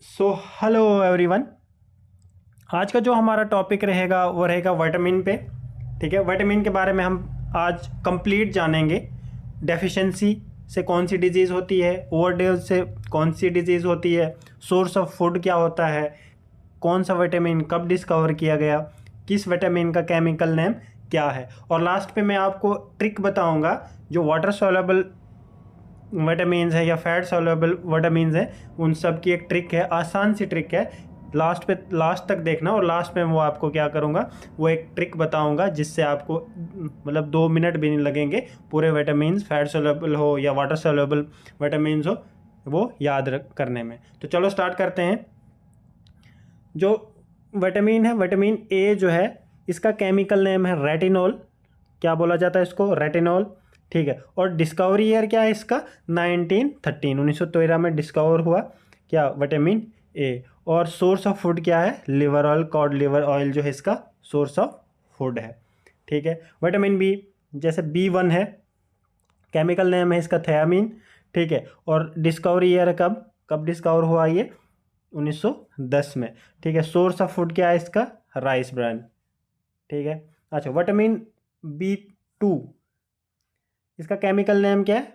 So hello everyone. आज का जो हमारा टॉपिक रहेगा वो रहेगा विटामिन पे। ठीक है, विटामिन के बारे में हम आज कंप्लीट जानेंगे। डेफिशिएंसी से कौन सी डिजीज़ होती है, ओवरडोज से कौन सी डिजीज़ होती है, सोर्स ऑफ फूड क्या होता है, कौन सा विटामिन कब डिस्कवर किया गया, किस विटामिन का केमिकल नेम क्या है, और लास्ट पे मैं आपको ट्रिक बताऊंगा जो वाटर सॉल्युबल विटामिन्स है या फैट सॉल्युबल विटामिन्स है उन सब की एक ट्रिक है, आसान सी ट्रिक है। लास्ट तक देखना, और लास्ट में वो आपको क्या करूँगा, वो एक ट्रिक बताऊँगा जिससे आपको मतलब 2 मिनट भी नहीं लगेंगे पूरे विटामिन्स, फैट सॉल्युबल हो या वाटर सॉल्युबल विटामिन्स हो, वो याद रख करने में। तो चलो स्टार्ट करते हैं। जो विटामिन है, विटामिन ए जो है, इसका केमिकल नेम है रेटिनॉल। क्या बोला जाता है इसको? रेटिनॉल। ठीक है, और डिस्कवरी ईयर क्या है इसका? 1913 में डिस्कवर हुआ क्या? Vitamin A. और सोर्स ऑफ फूड क्या है? Liver oil, cod liver oil जो है इसका सोर्स ऑफ फूड है। ठीक है, विटामिन बी जैसे B1 है, केमिकल नेम है इसका थियामिन। ठीक है, और डिस्कवरी ईयर कब कब डिस्कवर हुआ ये? 1910 में। ठीक है, सोर्स ऑफ फूड क्या है इसका? Rice bran. ठीक है, अच्छा विटामिन B2, इसका केमिकल नेम क्या है?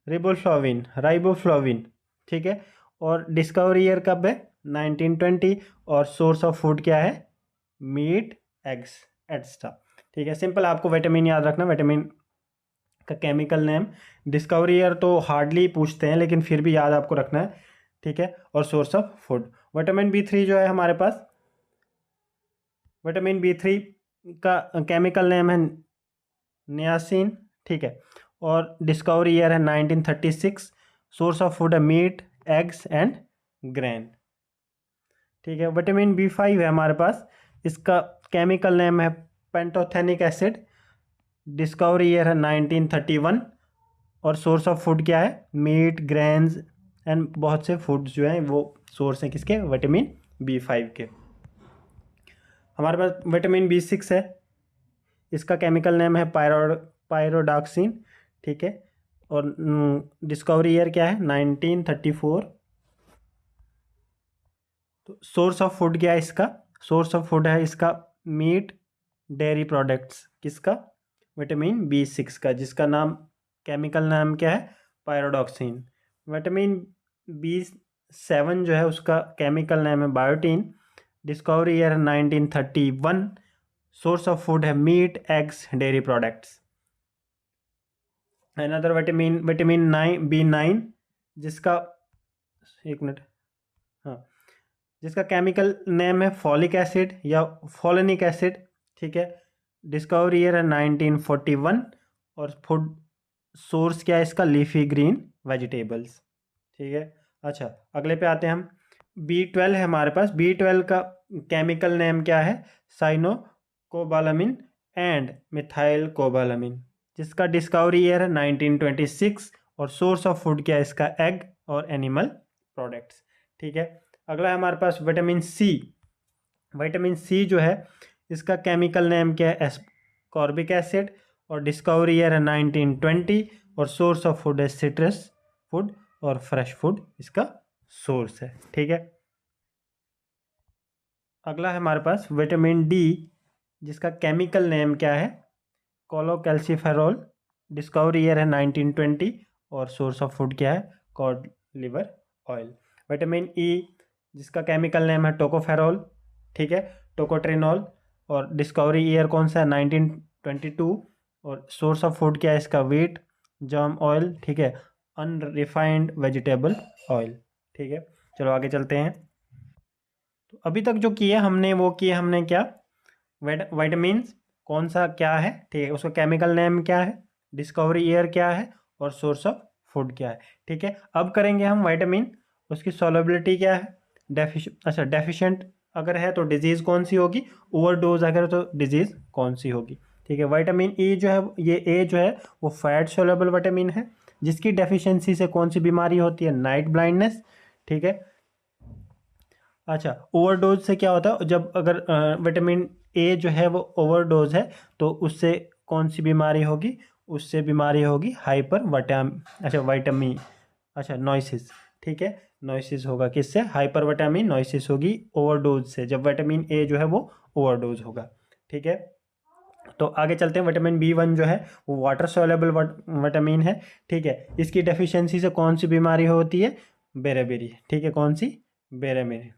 Riboflavin, riboflavin. ठीक है, और डिस्कवरी ईयर कब है? 1920। और सोर्स ऑफ फूड क्या है? Meat, eggs, etcetera. ठीक है, सिंपल आपको विटामिन याद रखना, विटामिन का केमिकल नेम। डिस्कवरी ईयर तो हार्डली पूछते हैं लेकिन फिर भी याद आपको रखना है। ठीक है, और source of food. Vitamin B3 जो है हमारे पास, विटामिन B3 का केमिकल नेम है नियासिन। ठीक है, और डिस्कवरी ईयर है 1936। सोर्स ऑफ फूड है मीट, एग्स एंड ग्रेन। ठीक है, विटामिन B5 है हमारे पास, इसका केमिकल नेम है पेंटोथेनिक एसिड। डिस्कवरी ईयर है 1931। और सोर्स ऑफ फूड क्या है? मीट, ग्रेन्स एंड बहुत से फूड्स जो हैं वो सोर्स हैं किसके? विटामिन B5 के। हमारे पास विटामिन B6 है, इसका केमिकल नेम है पायरोडॉक्सिन। ठीक है, और डिस्कवरी ईयर क्या है? 1934। तो सोर्स ऑफ फूड क्या है इसका? सोर्स ऑफ फूड है इसका मीट, डेयरी प्रोडक्ट्स। किसका? विटामिन B6 का, जिसका नाम, केमिकल नाम क्या है? पायरोडॉक्सिन। विटामिन B7 जो है उसका केमिकल नेम है biotin. Discovery year 1931। Source of food है meat, eggs, dairy products. Another vitamin 9 B9, जिसका, एक मिनट, हाँ, जिसका केमिकल नेम है फॉलिक एसिड या फॉलेनिक एसिड। ठीक है, डिस्कवरी ईयर है 1941। और फूड सोर्स क्या है इसका? Leafy green vegetables. ठीक है, अच्छा अगले पे आते हैं हम। B12 है हमारे पास, B12 का केमिकल नेम क्या है? Cyanocobalamin and methylcobalamin, जिसका डिस्कवरी ईयर है 1926। और सोर्स ऑफ फूड क्या है इसका? एग और एनिमल प्रोडक्ट्स। ठीक है, अगला है हमारे पास विटामिन सी। विटामिन सी जो है, इसका केमिकल नेम क्या है? Ascorbic acid. और डिस्कवरी ईयर है 1920। और सोर्स ऑफ फूड है सिट्रस फूड और फ्रेश फूड इसका सोर्स है। ठीक है, अगला है हमारे पास विटामिन डी, जिसका केमिकल नेम क्या है? कोलोकैल्सिफेरॉल। डिस्कवरी ईयर है 1920। और सोर्स ऑफ फूड क्या है? Cod liver oil. Vitamin E, जिसका केमिकल नेम है टोकोफेरॉल। ठीक है, टोकोट्रिनॉल। और डिस्कवरी ईयर कौन सा है? 1922। और सोर्स ऑफ फूड क्या है इसका? Wheat, germ oil. ठीक है, अनरिफाइंड वेजिटेबल ऑयल। ठीक है, चलो आगे चलते हैं। तो अभी तक जो किए हमने, वो किए हमने क्या? विटामिन्स कौन सा क्या है, ठीक है, उसका केमिकल नेम क्या है, डिस्कवरी ईयर क्या है, और सोर्स ऑफ फूड क्या है। ठीक है, अब करेंगे हम विटामिन, उसकी सॉल्युबिलिटी क्या है, डेफिशिएंट अगर है तो डिजीज़ कौन सी होगी, ओवरडोज अगर तो डिजीज़ कौन सी होगी। ठीक है, विटामिन ई जो है, ये ए जो है वो फैट सोल्युबल विटामिन है, जिसकी डेफिशिएंसी से कौन सी बीमारी होती है? Night blindness. ठीक है, अच्छा ओवरडोज से क्या होता है? जब अगर विटामिन ए जो है वो ओवरडोज है तो उससे कौन सी बीमारी होगी? उससे बीमारी होगी हाइपर विटाम अच्छा विटामिन अच्छा नॉइसिस। ठीक है, नोइसिस होगा किससे, हाइपर विटामिन नोइसिस होगी ओवरडोज से, जब विटामिन ए जो है वो ओवरडोज होगा। ठीक है, तो आगे चलते हैं। विटामिन बी 1 जो है वो वाटर सोलेबल विटामिन है। ठीक है, इसकी डेफिशिएंसी से कौन सी बीमारी होती है, बेरेबेरी। ठीक है, कौन सी, बेरेबेरी।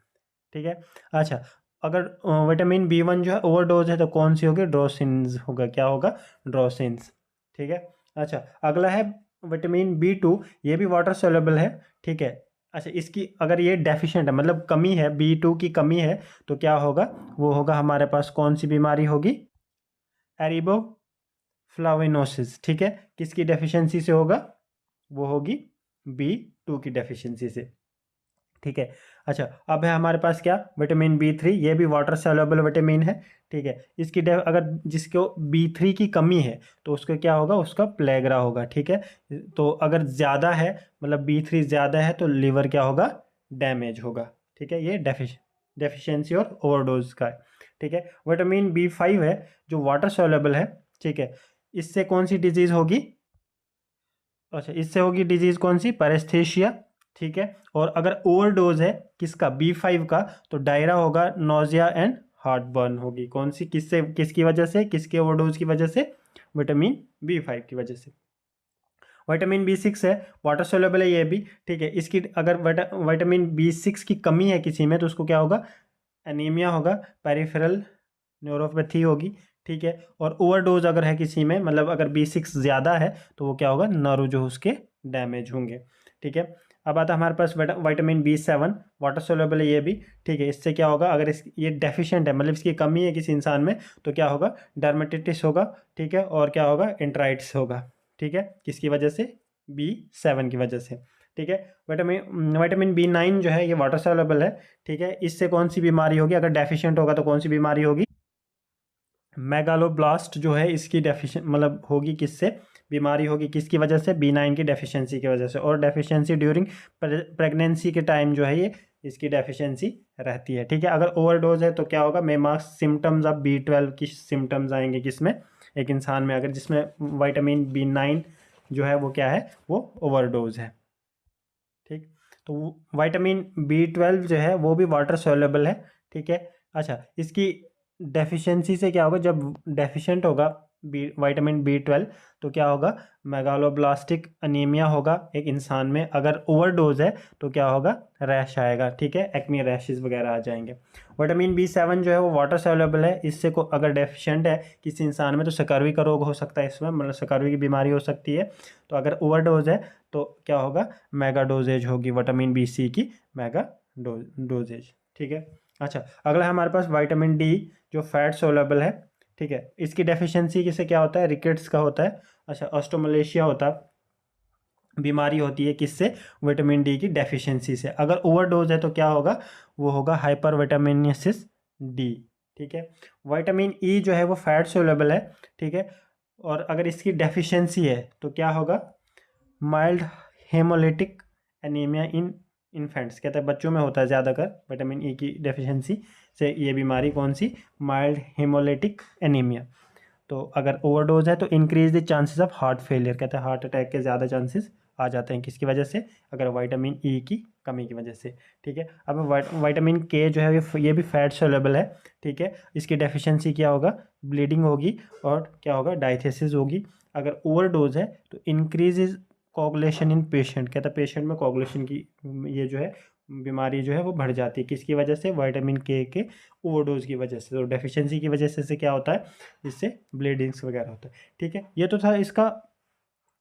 ठीक है, अच्छा, अगर विटामिन बी 1 जो है ओवरडोज है तो कौन सी होगी, ड्रोसिन्स होगा, क्या होगा, ड्रोसिन्स। ठीक है, अच्छा, अगला है विटामिन बी 2, ये भी वाटर सोलेबल है। ठीक है, अच्छा, इसकी अगर ये डेफिशिएंट है, मतलब कमी है, बी 2 की कमी है, तो क्या होगा, वो होगा हमारे पास कौन सी बीमारी होगी, एरिबो फ्लाविनोसिस। ठीक है, किसकी डेफिशिएंसी से होगा, वो होगी बी 2 की डेफिशिएंसी से। ठीक है, अच्छा, अब है हमारे पास क्या, विटामिन बी 3, ये भी वाटर सॉल्युबल विटामिन है। ठीक है, इसकी अगर जिसको बी 3 की कमी है तो उसको क्या होगा, उसका प्लेगरा होगा। ठीक है, तो अगर ज़्यादा है, मतलब बी 3 ज़्यादा है तो लीवर क्या होगा, डैमेज होगा। ठीक है, ये डेफिशिएंसी और ओवरडोज का है। ठीक है, विटामिन बी 5 है जो वाटर सॉल्युबल है। ठीक है, इससे कौन सी डिजीज़ होगी, अच्छा, इससे होगी डिजीज़ कौन सी, पैरेस्थेशिया। ठीक है, और अगर ओवरडोज है किसका, बी 5 का, तो डायरा होगा, नोजिया एंड हार्ट बर्न होगी। कौन सी, किससे, किसकी वजह से, किसके ओवरडोज की वजह से, विटामिन बी 5 की वजह से। विटामिन बी 6 है, वाटर सोल्यूबल है ये भी। ठीक है, इसकी अगर विटामिन बी 6 की कमी है किसी में तो उसको क्या होगा, एनीमिया होगा, पेरिफेरल न्यूरोपैथी होगी। ठीक है, और ओवरडोज अगर है किसी में, मतलब अगर बी 6 ज़्यादा है तो वो क्या होगा, नर्व जो उसके डैमेज होंगे। ठीक है, अब आता है हमारे पास विटामिन बी 7, वाटर सोल्यूबल है ये भी। ठीक है, इससे क्या होगा, अगर ये डेफिशिएंट है, मतलब इसकी कमी है किसी इंसान में, तो क्या होगा, डर्मेटिटिस होगा। ठीक है, और क्या होगा, एंट्राइटिस होगा। ठीक है, किसकी वजह से, बी 7 की वजह से। ठीक है, विटामिन बी 9 जो है ये वाटर सोल्यूबल है। ठीक है, इससे कौन सी बीमारी होगी, अगर डेफिशिएंट होगा तो कौन सी बीमारी होगी, मेगालोब्लास्ट जो है इसकी डेफिशिएंट, मतलब होगी किससे, बीमारी होगी किसकी वजह से, बी 9 की डेफिशिएंसी की वजह से। और डेफिशिएंसी ड्यूरिंग प्रेगनेंसी के टाइम जो है ये इसकी डेफिशिएंसी रहती है। ठीक है, अगर ओवरडोज है तो क्या होगा, मेमार्क सिम्टम्स ऑफ बी 12 की सिम्टम्स आएंगे किसमें, एक इंसान में, अगर जिसमें विटामिन बी 9 जो है वो क्या है, वो ओवरडोज है। ठीक, तो विटामिन बी 12 जो है वो भी वाटर सोल्यूबल है। ठीक है, अच्छा, इसकी डेफिशिएंसी से क्या होगा, जब डेफिशिएंट होगा विटामिन बी 12 तो क्या होगा, मेगालोब्लास्टिक अनीमिया होगा एक इंसान में। अगर ओवरडोज है तो क्या होगा, रैश आएगा। ठीक है, एक्ने रैशेस वगैरह आ जाएंगे। विटामिन बी 7 जो है वो वाटर सोल्यूबल है, इससे को अगर डेफिशिएंट है किसी इंसान में तो स्कर्वी का रोग हो सकता है इसमें, मतलब स्कर्वी की बीमारी हो सकती है। तो अगर ओवरडोज है तो क्या होगा, मेगा डोजेज होगी विटामिन बी की, मेगा डोजेज। ठीक है, अच्छा, अगला है हमारे पास विटामिन डी जो फैट सोलेबल है। ठीक है, इसकी डेफिशिएंसी किससे क्या होता है, रिकेट्स का होता है। अच्छा, ऑस्टोमलेशिया होता है, बीमारी होती है किससे, विटामिन डी की डेफिशिएंसी से। अगर ओवरडोज है तो क्या होगा, वो होगा हाइपर विटामिनसिस डी। ठीक है, विटामिन ई जो है वो फैट सोलेबल है। ठीक है, और अगर इसकी डेफिशिएंसी है तो क्या होगा, mild haemolytic anaemia in infants, कहते हैं बच्चों में होता है ज़्यादातर विटामिन ई की डेफिशिएंसी से ये बीमारी, कौन सी, माइल्ड हेमोलिटिक एनीमिया। तो अगर ओवरडोज है तो increase the chances of heart failure, कहते हैं हार्ट अटैक के ज़्यादा चांसेस आ जाते हैं किसकी वजह से, अगर विटामिन ई की कमी की वजह से। ठीक है, अब विटामिन के जो है ये भी फैट सोलेबल है। ठीक है, इसकी डेफिशिएंसी क्या होगा, ब्लीडिंग होगी और क्या होगा, डायथेसिस होगी। अगर ओवरडोज है तो इंक्रीज कोगुलेशन इन पेशेंट, कहता है पेशेंट में कोगुलेशन की ये जो है बीमारी जो है वो बढ़ जाती है किसकी वजह से, विटामिन के ओवरडोज की वजह से। तो डेफिशिएंसी की वजह से क्या होता है, इससे ब्लीडिंग्स वगैरह होता है। ठीक है, ये तो था इसका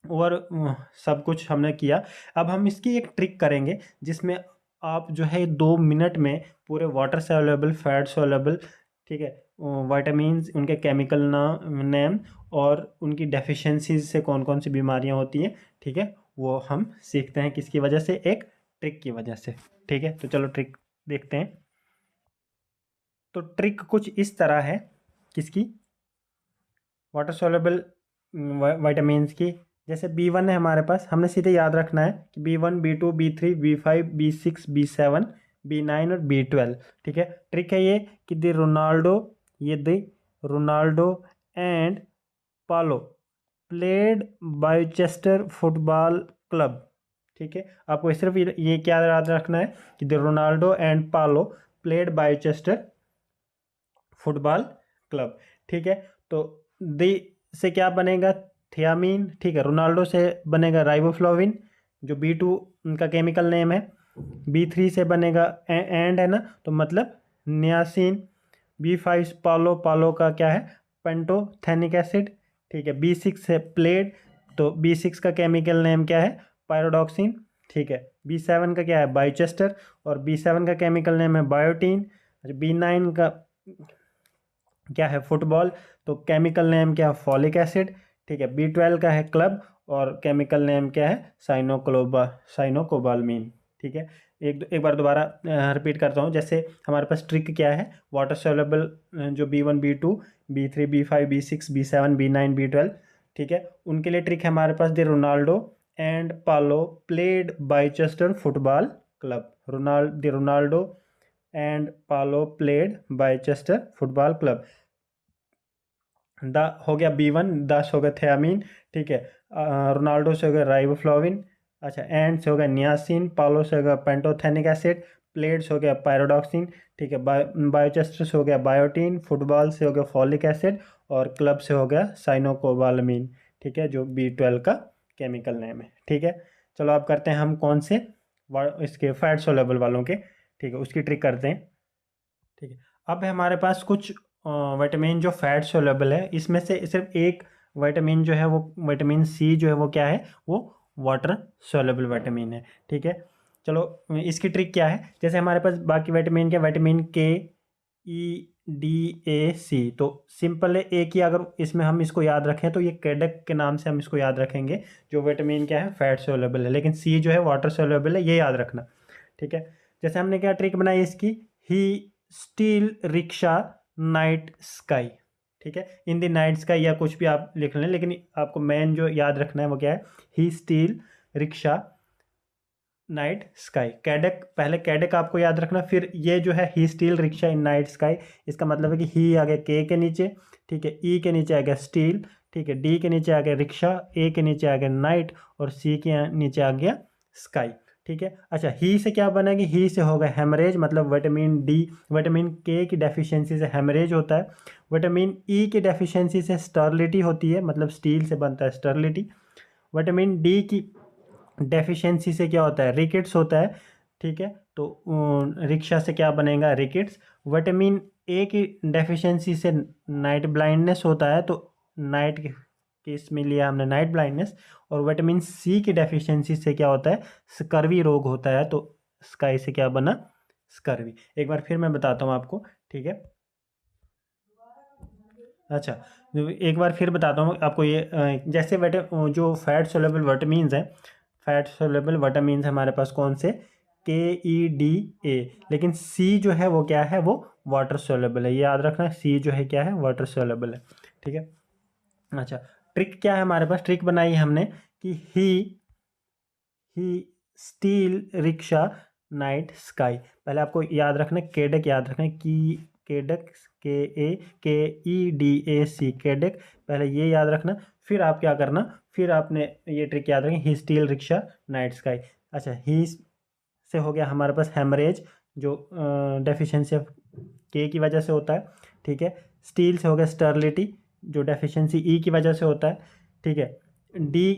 और सब कुछ हमने किया। अब हम इसकी एक ट्रिक करेंगे जिसमें आप जो है 2 मिनट में पूरे वाटर सोल्यूबल, फैट सोल्यूबल, ठीक है, विटामिन्स, उनके केमिकल नेम और उनकी डेफिशिएंसीज से कौन कौन सी बीमारियां होती हैं, ठीक है, वो हम सीखते हैं किसकी वजह से, एक ट्रिक की वजह से। ठीक है, तो चलो ट्रिक देखते हैं। तो ट्रिक कुछ इस तरह है, किसकी, वाटर सोल्यूबल विटामिन्स की। जैसे बी 1 है हमारे पास, हमने सीधे याद रखना है कि B 1 B 2 B 3 B 5 B 6 B 7 B 9 और बी 12। ठीक है, ट्रिक है ये कि the Ronaldo and Paulo played बायोचेस्टर football club. ठीक है, आपको सिर्फ ये क्या याद रखना है कि the Ronaldo and Paulo played Bichester football club. ठीक है, तो दी से क्या बनेगा, थियामीन। ठीक है, रोनाल्डो से बनेगा राइबोफ्लाविन, जो B2 उनका केमिकल नेम है। B3 से बनेगा एंड है ना, तो मतलब नियासिन। B5 पालो, पालो का क्या है, पेंटोथेनिक एसिड। ठीक है, B6 से प्लेड, तो B6 का केमिकल नेम क्या है, पायरोडॉक्सिन। ठीक है, B7 का क्या है, बाइचेस्टर, और B7 का केमिकल नेम है बायोटीन। B9 का क्या है, फुटबॉल, तो केमिकल नेम क्या है, फॉलिक एसिड। ठीक है, B12 का है क्लब, और केमिकल नेम क्या है, साइनोकोबालमीन। ठीक है, एक बार दोबारा रिपीट करता हूँ। जैसे हमारे पास ट्रिक क्या है, वाटर सोल्यूबल जो B1 B2 B3 B5 B6 B7 B9 B12, ठीक है, उनके लिए ट्रिक है हमारे पास, the Ronaldo and Paulo played Bichester football club. The Ronaldo and Paulo played Bichester football club. The हो गया B1, दस हो गया थियामीन। ठीक है, रोनाल्डो से हो गया राइबोफ्लाविन। अच्छा, एंड से हो गया नियासिन, पालो से हो गया पेंटोथेनिक एसिड, प्लेट से हो गया पायरोडॉक्सिन। ठीक है, बायोचेस्टर से हो गया बायोटीन, फुटबॉल से हो गया फॉलिक एसिड, और क्लब से हो गया साइनोकोबालमीन। ठीक है, जो B12 का केमिकल नेम है। ठीक है, चलो अब करते हैं हम कौन से इसके फैट सोलेबल वालों के। ठीक है, उसकी ट्रिक करते हैं। ठीक है, अब है हमारे पास कुछ विटामिन जो फैट सोलेबल है, इसमें से सिर्फ एक विटामिन जो है वो विटामिन C जो है वो क्या है, वो वाटर सोलेबल विटामिन है। ठीक है, चलो इसकी ट्रिक क्या है, जैसे हमारे पास बाकी विटामिन के vitamin K, E, D, A, C, तो सिंपल है, एक ही अगर इसमें हम इसको याद रखें तो ये कैडक के नाम से हम इसको याद रखेंगे, जो विटामिन क्या है, फैट सोलेबल है, लेकिन C जो है वाटर सोलेबल है, ये याद रखना। ठीक है, जैसे हमने क्या ट्रिक बनाई इसकी, ही स्टील रिक्शा नाइट स्काई। ठीक है, इन द नाइट स्काई या कुछ भी आप लिख लें, लेकिन आपको मेन जो याद रखना है वो क्या है, he steel rickshaw night sky. कैडक, पहले कैडक आपको याद रखना, फिर ये जो है he steel rickshaw in night sky, इसका मतलब है कि ही आ गया K के नीचे। ठीक है, E के नीचे आ गया स्टील। ठीक है, D के नीचे आ गया रिक्शा, A के नीचे आ गया नाइट, और C के नीचे आ गया स्काई। ठीक है, अच्छा, ही से क्या बनेगी, ही से होगा हेमरेज, मतलब विटामिन D, विटामिन K की डेफिशिएंसी से हेमरेज होता है। विटामिन E की डेफिशिएंसी से स्टर्लिटी होती है, मतलब स्टील से बनता है स्टर्लिटी। विटामिन D की डेफिशिएंसी से क्या होता है, रिकेट्स होता है। ठीक है, तो रिक्शा से क्या बनेगा, रिकेट्स। विटामिन A की डेफिशिएंसी से नाइट ब्लाइंडनेस होता है, तो नाइट के इसमें लिया हमने नाइट ब्लाइंडनेस। और विटामिन C की डेफिशिएंसी से क्या होता है, स्कर्वी रोग होता है, तो स्काई से क्या बना, स्कर्वी। एक बार फिर मैं बताता हूँ आपको। ठीक है, अच्छा, एक बार फिर बताता हूँ आपको, ये जैसे जो फैट सोलेबल विटामिन्स हैं, फैट सोलेबल विटामिन्स हमारे पास कौन से, KE, D, A, लेकिन C जो है वो क्या है, वो वाटर सोलेबल है, ये याद रखना, C जो है क्या है, वाटर सोलेबल है। ठीक है, अच्छा, ट्रिक क्या है हमारे पास, ट्रिक बनाई है हमने कि ही स्टील रिक्शा नाइट स्काई। पहले आपको याद रखना, केडक याद रखना कि केडक, KE, D, A, C, केडक, पहले ये याद रखना। फिर आप क्या करना, फिर आपने ये ट्रिक याद रखें, ही स्टील रिक्शा नाइट स्काई। अच्छा, ही से हो गया हमारे पास हेमरेज, जो डेफिशिएंसी ऑफ K की वजह से होता है। ठीक है, स्टील से हो गया स्टर्लिटी, जो डेफिशिएंसी E की वजह से होता है। ठीक है, D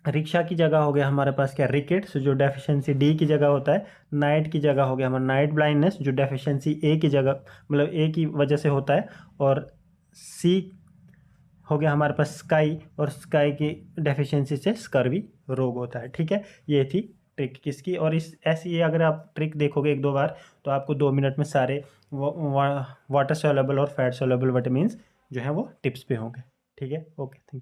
रिक्शा की जगह हो गया हमारे पास क्या, रिकेट्स, जो डेफिशिएंसी D की जगह होता है। नाइट की जगह हो गया हमारा नाइट ब्लाइंडनेस, जो डेफिशिएंसी A की जगह, मतलब A की वजह से होता है। और C हो गया हमारे पास स्काई, और स्काई की डेफिशिएंसी से स्कर्वी रोग होता है। ठीक है, ये थी ट्रिक किसकी, और इस ऐसी ये अगर आप ट्रिक देखोगे एक दो बार, तो आपको 2 मिनट में सारे वाटर सोलेबल और फैट सोलेबल विटामिन्स जो हैं वो टिप्स पे होंगे। ठीक है, ओके, थैंक यू।